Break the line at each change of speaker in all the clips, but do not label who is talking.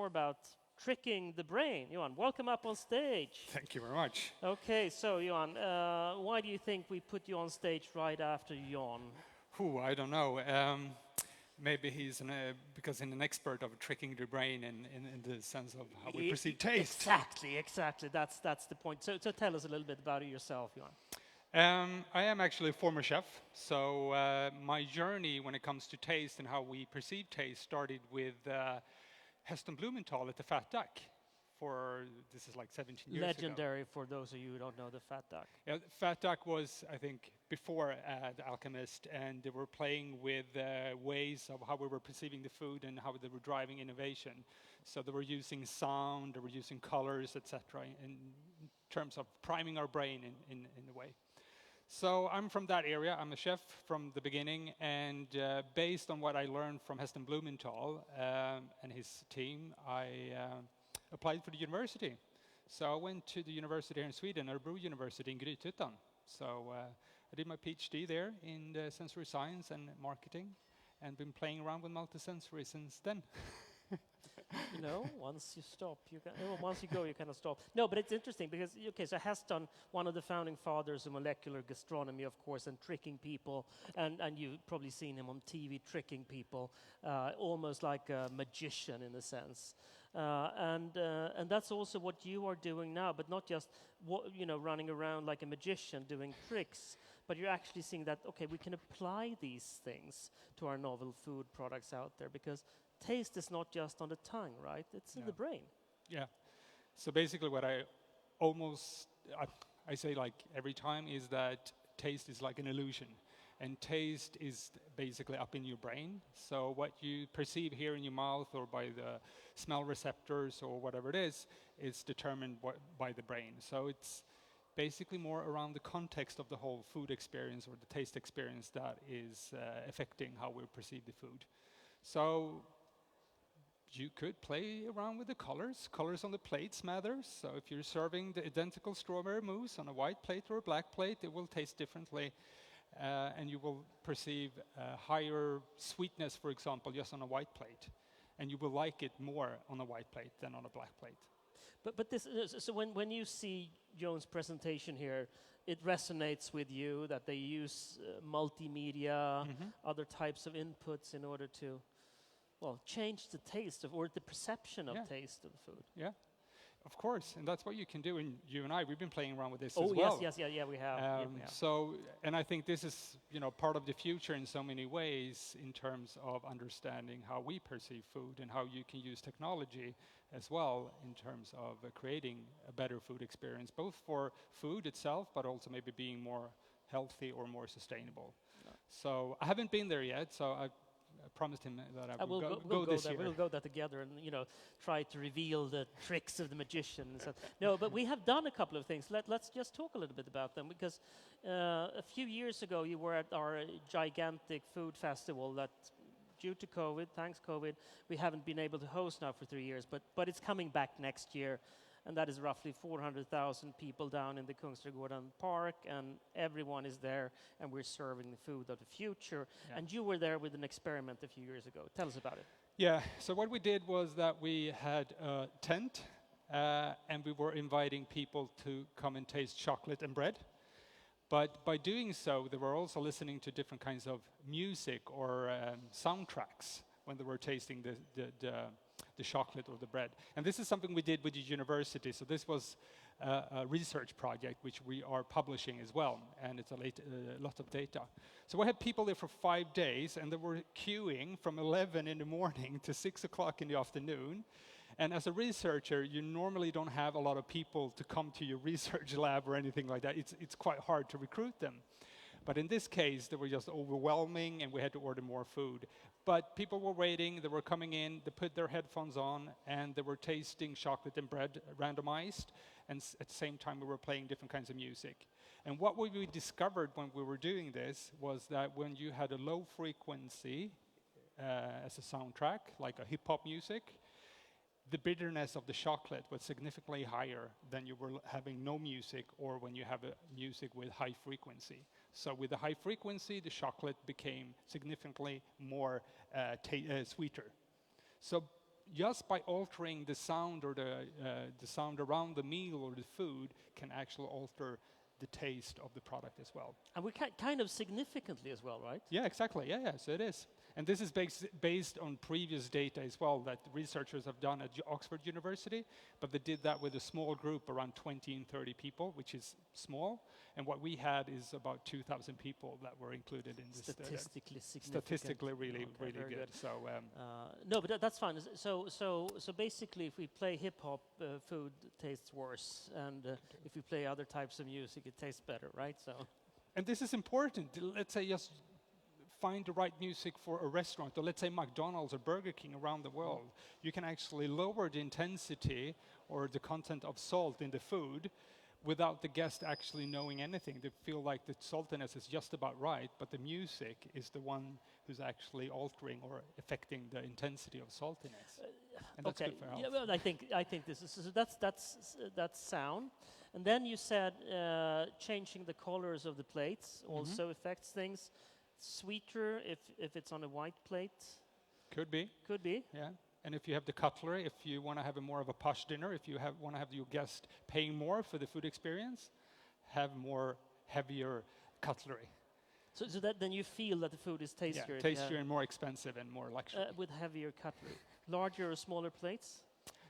more about tricking the brain. Johan, welcome up on stage.
Thank you very much.
Okay, so Johan, why do you think we put you on stage right after Jan?
I don't know. Maybe he's because he's an expert of tricking the brain in the sense of how we perceive taste.
Exactly. That's the point. So tell us a little bit about it yourself, Johan.
I am actually a former chef, so my journey when it comes to taste and how we perceive taste started with Heston Blumenthal at the Fat Duck. This is like 17 years
Legendary
ago.
for those of you who don't know the Fat Duck.
Yeah, Fat Duck was, I think, before The Alchemist, and they were playing with ways of how we were perceiving the food and how they were driving innovation. So they were using sound, they were using colors, etc., in terms of priming our brain in a way. So I'm from that area. I'm a chef from the beginning, and based on what I learned from Heston Blumenthal and his team, I applied for the university. So I went to the university here in Sweden, Örebro University in Grythyttan. So I did my PhD there in sensory science and marketing, and been playing around with multisensory since then.
You know, once you stop, once you go, you cannot stop. No, but it's interesting because, okay, so Heston, one of the founding fathers of molecular gastronomy, of course, and tricking people, and you've probably seen him on TV tricking people, almost like a magician in a sense. And that's also what you are doing now, but not just running around like a magician doing tricks, but you're actually seeing that, okay, we can apply these things to our novel food products out there, because taste is not just on the tongue, right? It's in the brain.
Yeah. So basically what I say like every time is that taste is like an illusion. And taste is basically up in your brain. So what you perceive here in your mouth or by the smell receptors or whatever it is determined by the brain. So it's basically more around the context of the whole food experience or the taste experience that is affecting how we perceive the food. So you could play around with the colors. Colors on the plates matters. So if you're serving the identical strawberry mousse on a white plate or a black plate, it will taste differently. And you will perceive higher sweetness, for example, just on a white plate. And you will like it more on a white plate than on a black plate.
But this, so when you see Joan's presentation here, it resonates with you that they use multimedia, other types of inputs in order to, well, change the taste of, or the perception of taste of the food.
Yeah, of course, and that's what you can do. And you and I, we've been playing around with this as well.
Yes, we have.
So, and I think this is, part of the future in so many ways in terms of understanding how we perceive food and how you can use technology as well in terms of creating a better food experience, both for food itself, but also maybe being more healthy or more sustainable. Yeah. So I haven't been there yet, so I promised him that I will go this year.
We'll go there together and try to reveal the tricks of the magician. And so. No, but we have done a couple of things. Let's just talk a little bit about them, because a few years ago you were at our gigantic food festival that, due to COVID, thanks COVID, we haven't been able to host now for 3 years, but it's coming back next year. And that is roughly 400,000 people down in the Kungsträdgården Park, and everyone is there, and we're serving the food of the future. Yeah. And you were there with an experiment a few years ago. Tell us about it.
Yeah, so what we did was that we had a tent, and we were inviting people to come and taste chocolate and bread. But by doing so, they were also listening to different kinds of music or soundtracks when they were tasting the chocolate or the bread. And this is something we did with the university. So this was a research project which we are publishing as well, and it's a lot of data. So we had people there for 5 days, and they were queuing from 11 in the morning to 6 o'clock in the afternoon. And as a researcher, you normally don't have a lot of people to come to your research lab or anything like that. It's quite hard to recruit them. But in this case, they were just overwhelming, and we had to order more food. But people were waiting, they were coming in, they put their headphones on, and they were tasting chocolate and bread randomized, and at the same time we were playing different kinds of music. And what we discovered when we were doing this was that when you had a low frequency as a soundtrack, like a hip-hop music, the bitterness of the chocolate was significantly higher than you were having no music, or when you have a music with high frequency. So with the high frequency, the chocolate became significantly more sweeter. So just by altering the sound or the sound around the meal or the food can actually alter the taste of the product as well.
And we kind of significantly as well, right?
Yeah, exactly. Yeah, so it is. And this is based on previous data as well that researchers have done at Oxford University, but they did that with a small group, around 20 and 30 people, which is small. And what we had is about 2,000 people that were included in this study.
Statistically significant.
Statistically really,
Okay,
really
very
good. So,
no, but that's fine. So basically, if we play hip hop, food tastes worse, and if we play other types of music, it tastes better, right? So.
and this is important. Let's say just find the right music for a restaurant, or let's say McDonald's or Burger King around the world. You can actually lower the intensity or the content of salt in the food without the guest actually knowing anything. They feel like the saltiness is just about right, but the music is the one who's actually altering or affecting the intensity of saltiness. And that's
Okay.
good for health.
Yeah, well, I think this is so that's sound. And then you said changing the colors of the plates also affects things. Sweeter if it's on a white plate.
Could be.
Could be.
Yeah, and if you have the cutlery, if you want to have a more of a posh dinner, if you want to have your guest paying more for the food experience, have more heavier cutlery.
So that then you feel that the food is tastier.
Yeah,
if you
tastier
have,
and more expensive and more luxury.
with heavier cutlery. Larger or smaller plates?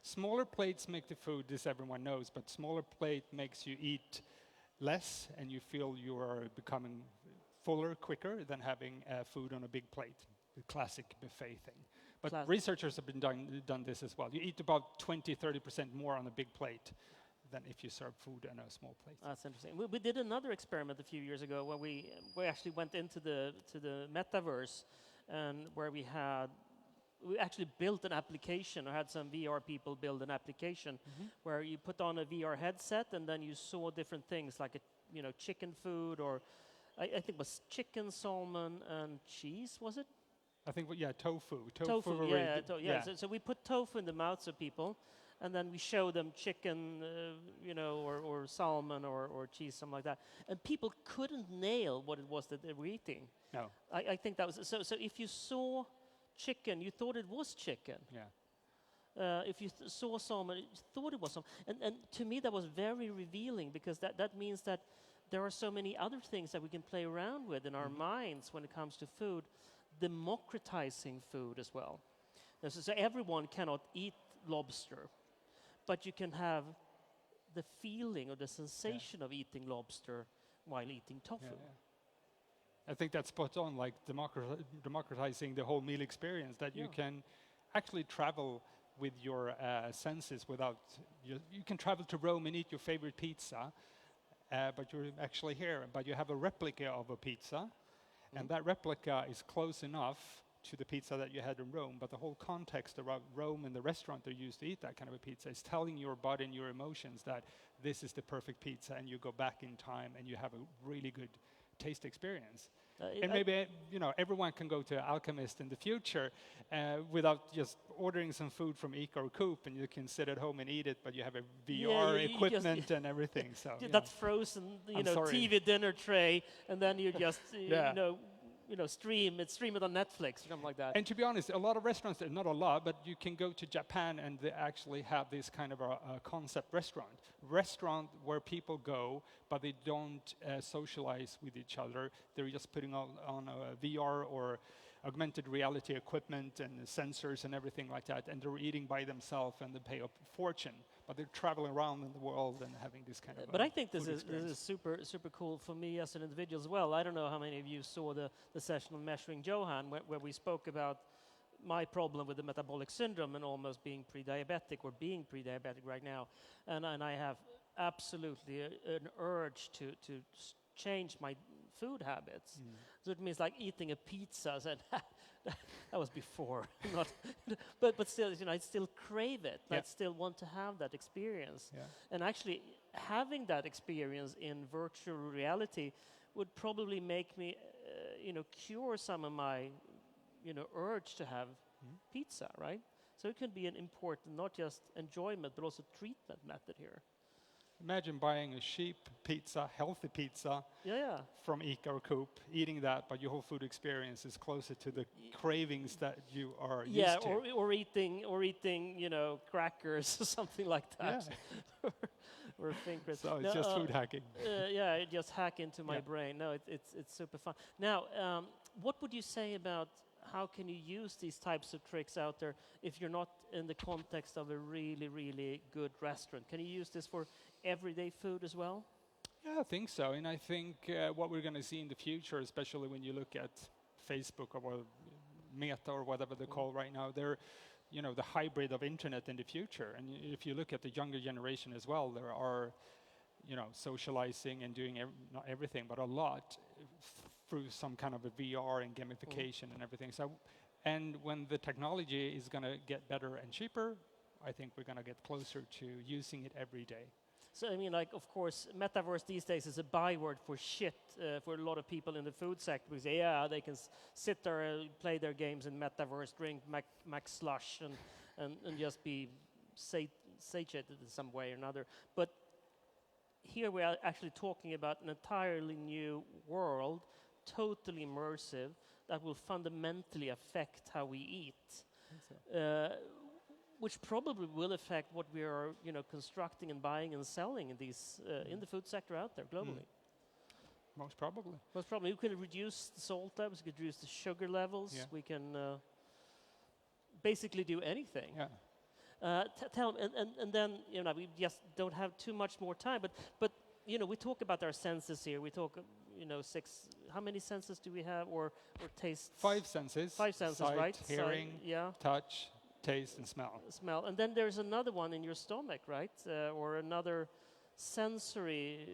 Smaller plates make the food, this everyone knows, but smaller plate makes you eat less and you feel you are becoming fuller quicker than having food on a big plate, the classic buffet thing. But researchers have been done this as well. You eat about 20-30% more on a big plate than if you serve food on a small plate.
That's interesting. We did another experiment a few years ago where we actually went into the metaverse, and where we actually built an application, or had some VR people build an application where you put on a VR headset and then you saw different things like chicken food, or I think it was chicken, salmon, and cheese, was it?
I think, tofu.
Tofu, yeah. So we put tofu in the mouths of people, and then we show them chicken, or salmon, or cheese, something like that. And people couldn't nail what it was that they were eating.
No.
I think that was, so if you saw chicken, you thought it was chicken.
Yeah.
If you saw salmon, you thought it was salmon. And to me, that was very revealing, because that means that there are so many other things that we can play around with in our minds when it comes to food, democratizing food as well. So everyone cannot eat lobster, but you can have the feeling or the sensation of eating lobster while eating tofu.
I think that's spot on, like democratizing the whole meal experience, that you can actually travel with your senses without, you can travel to Rome and eat your favorite pizza, but you're actually here, but you have a replica of a pizza, and that replica is close enough to the pizza that you had in Rome, but the whole context around Rome and the restaurant they used to eat that kind of a pizza is telling your body and your emotions that this is the perfect pizza, and you go back in time and you have a really good taste experience. And maybe everyone can go to Alchemist in the future without just ordering some food from ICA or Coop, and you can sit at home and eat it, but you have a VR equipment and everything. So
that's frozen, TV dinner tray, and then you just stream it on Netflix or something like that.
And to be honest, a lot of restaurants, not a lot, but you can go to Japan and they actually have this kind of a concept restaurant where people go, but they don't socialize with each other. They're just putting on a VR or augmented reality equipment and sensors and everything like that, and they're eating by themselves and they pay a fortune, but they're traveling around in the world and having this kind of
But I think this is super cool for me as an individual as well. I don't know how many of you saw the session on Measuring Johan, where we spoke about my problem with the metabolic syndrome and almost being pre-diabetic, or being pre-diabetic right now. And I have absolutely an urge to change my food habits. So it means like eating a pizza. That was before, but still, I still crave it. I still want to have that experience. And actually, having that experience in virtual reality would probably make me, cure some of my, urge to have pizza, right? So it can be an important, not just enjoyment, but also treatment method here.
Imagine buying a cheap pizza, healthy pizza
Yeah.
from ICA or Coop, eating that, but your whole food experience is closer to the cravings that you are
Yeah,
used to.
or eating, you know, crackers or something like that. Or fingers.
So it's just food hacking.
Yeah, it just hack into my
Yeah.
brain. No, it's super fun. Now, what would you say about how can you use these types of tricks out there if you're not in the context of a really, really good restaurant? Can you use this for everyday food as well?
Yeah, I think so. And I think what we're going to see in the future, especially when you look at Facebook or Meta or whatever they call right now, they're, you know, the hybrid of internet in the future. And if you look at the younger generation as well, there are, you know, socializing and doing not everything, but a lot through some kind of a VR and gamification and everything. So, and when the technology is going to get better and cheaper, I think we're going to get closer to using it every day.
So I mean, like, of course, metaverse these days is a byword for shit for a lot of people in the food sector. Because yeah, they can sit there and play their games in metaverse, drink Max Slush, and just be satiated in some way or another. But here we are actually talking about an entirely new world, totally immersive, that will fundamentally affect how we eat. Which probably will affect what we are, you know, constructing and buying and selling in these in the food sector out there globally.
Most probably.
Most probably, we can reduce the salt levels, we can reduce the sugar levels,
Yeah.
we can basically do anything.
Yeah.
Tell me, and then, you know, we just don't have too much more time, but you know, we talk about our senses here. We talk, you know, how many senses do we have, or taste?
5 senses.
5 senses,
Sight,
right?
hearing,
yeah.
touch, taste, and smell.
Smell, and then there's another one in your stomach, right? Or another sensory.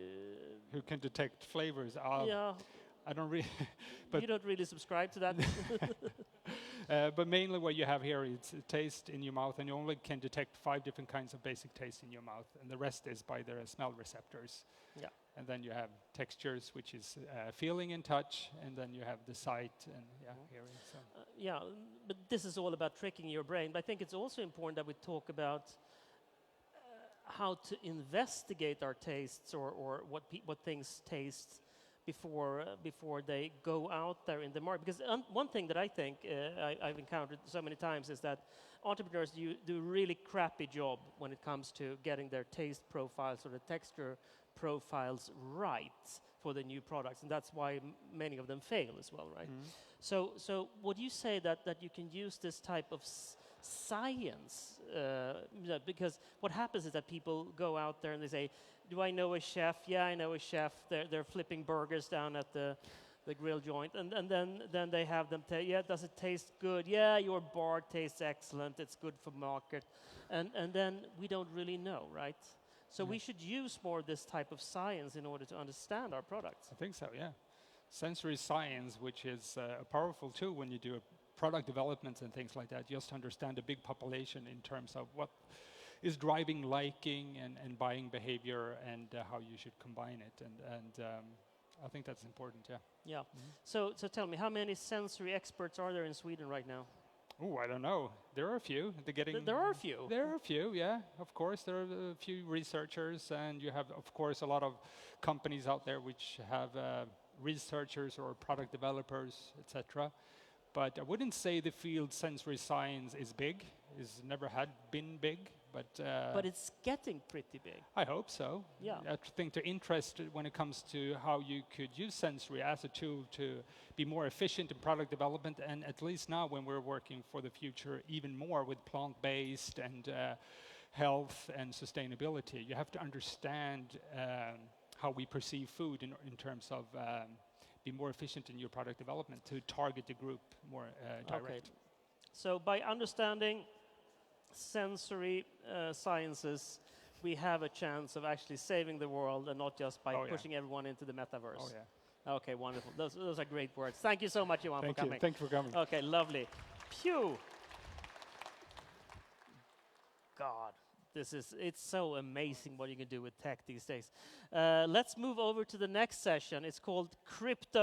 Who can detect flavors?
Yeah,
I don't really, but
you don't really subscribe to that.
but mainly what you have here is taste in your mouth, and you only can detect 5 different kinds of basic taste in your mouth, and the rest is by their smell receptors.
Yeah.
And then you have textures, which is feeling and touch, and then you have the sight and hearing. So.
Yeah, but this is all about tricking your brain. But I think it's also important that we talk about how to investigate our tastes or what things taste before they go out there in the market. Because one thing that I think I've encountered so many times is that entrepreneurs do a really crappy job when it comes to getting their taste profiles or the texture profiles right for the new products, and that's why many of them fail as well, right? So would you say that you can use this type of science? Because what happens is that people go out there and they say, do I know a chef? Yeah, I know a chef. They're flipping burgers down at the grill joint, and then they have them tell, yeah, does it taste good? Yeah, your bar tastes excellent. It's good for market, and then we don't really know, right? So we should use more of this type of science in order to understand our products.
I think so, yeah. Sensory science, which is a powerful tool when you do product development and things like that, just to understand the big population in terms of what is driving liking and buying behavior and how you should combine it. And I think that's important, yeah.
Yeah. So tell me, how many sensory experts are there in Sweden right now?
Oh, I don't know. There are a few.
There are a few.
There are a few, yeah. Of course, there are a few researchers, and you have, of course, a lot of companies out there which have researchers or product developers, etc. But I wouldn't say the field sensory science is big. It's never had been big, but
it's getting pretty big.
I hope so.
Yeah.
I think the interest when it comes to how you could use sensory as a tool to be more efficient in product development, and at least now when we're working for the future even more with plant-based and health and sustainability, you have to understand how we perceive food in terms of be more efficient in your product development to target the group more direct.
Okay. So by understanding sensory sciences, we have a chance of actually saving the world, and not just by pushing everyone into the metaverse.
Oh, yeah.
Okay, wonderful. Those are great words. Thank you so much, Johan, for coming.
Thank you for coming.
Okay, lovely. Phew. God, it's so amazing what you can do with tech these days. Let's move over to the next session. It's called Crypto.